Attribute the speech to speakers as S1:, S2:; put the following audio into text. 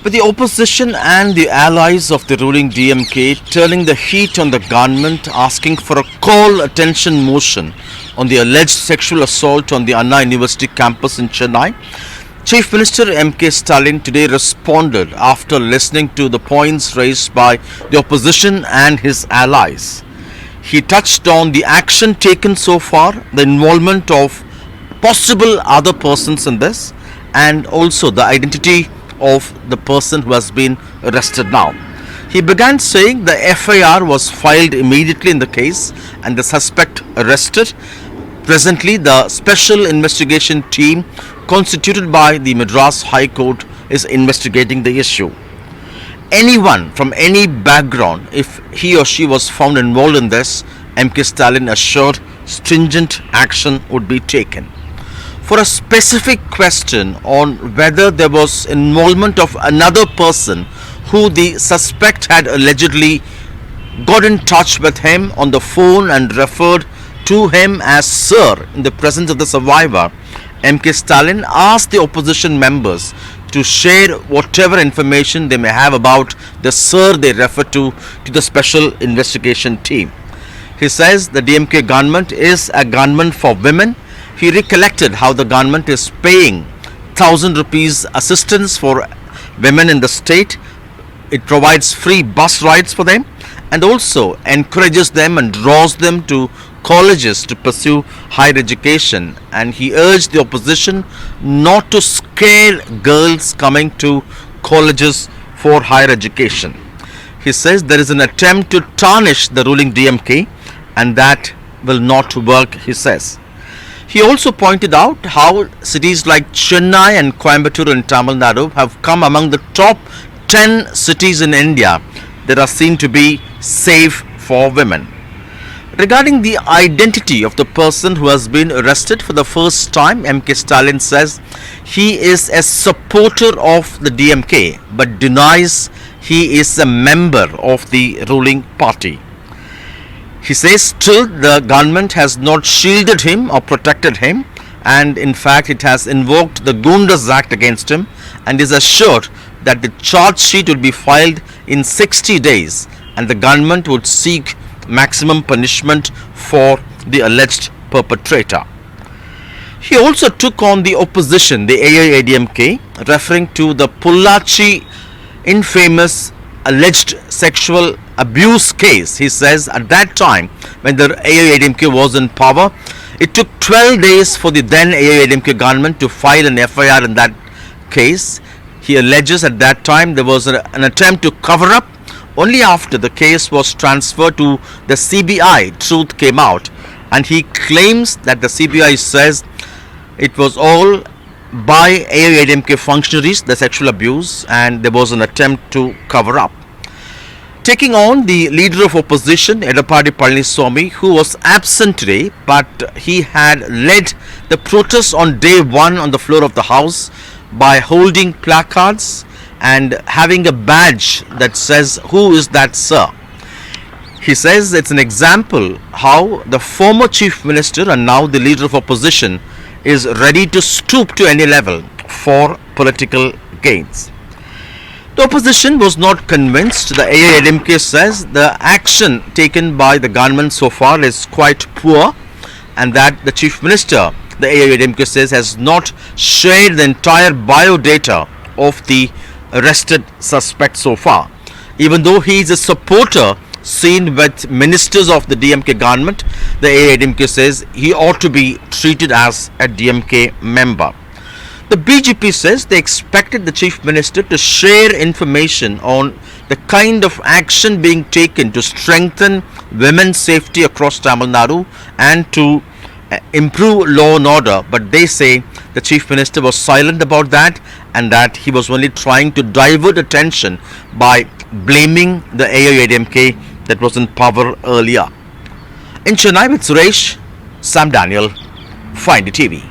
S1: With the opposition and the allies of the ruling DMK turning the heat on the government, asking for a call attention motion on the alleged sexual assault on the Anna University campus in Chennai, Chief Minister M.K. Stalin today responded after listening to the points raised by the opposition and his allies. He touched on the action taken so far, the involvement of possible other persons in this, and also the identity of the person who has been arrested now. He began saying the FIR was filed immediately in the case and the suspect arrested. Presently, the special investigation team constituted by the Madras High Court is investigating the issue. Anyone from any background, if he or she was found involved in this, M.K. Stalin assured stringent action would be taken. For a specific question on whether there was involvement of another person who the suspect had allegedly got in touch with him on the phone and referred to him as Sir in the presence of the survivor, M.K. Stalin asked the opposition members to share whatever information they may have about the Sir they refer to the special investigation team. He says the DMK government is a government for women. He recollected how the government is paying 1,000 rupees assistance for women in the state. It provides free bus rides for them and also encourages them and draws them to colleges to pursue higher education. And he urged the opposition not to scare girls coming to colleges for higher education. He says there is an attempt to tarnish the ruling DMK and that will not work, he says. He also pointed out how cities like Chennai and Coimbatore in Tamil Nadu have come among the top 10 cities in India that are seen to be safe for women. Regarding the identity of the person who has been arrested for the first time, M.K. Stalin says he is a supporter of the DMK but denies he is a member of the ruling party. He says still the government has not shielded him or protected him, and in fact it has invoked the Goondas Act against him and is assured that the charge sheet will be filed in 60 days and the government would seek maximum punishment for the alleged perpetrator. He also took on the opposition, the AIADMK, referring to the Pollachi infamous alleged sexual abuse case. He says at that time when the AIADMK was in power, it took 12 days for the then AIADMK government to file an FIR in that case. He alleges at that time there was an attempt to cover up. Only after the case was transferred to the CBI, truth came out, and he claims that the CBI says it was all by AIADMK functionaries, the sexual abuse, and there was an attempt to cover up. Taking on the leader of opposition, Edappadi Palaniswamy, who was absent today, but he had led the protest on day one on the floor of the house by holding placards and having a badge that says, "Who is that Sir?" He says it's an example how the former chief minister and now the leader of opposition is ready to stoop to any level for political gains. The opposition was not convinced. The AIADMK says the action taken by the government so far is quite poor and that the chief minister, the AIADMK says, has not shared the entire biodata of the arrested suspect so far. Even though he is a supporter seen with ministers of the DMK government, the AIADMK says he ought to be treated as a DMK member. The BJP says they expected the chief minister to share information on the kind of action being taken to strengthen women's safety across Tamil Nadu and to improve law and order, but they say the chief minister was silent about that and that he was only trying to divert attention by blaming the AIADMK that was in power earlier. In Chennai with Suresh, Sam Daniel, Find TV.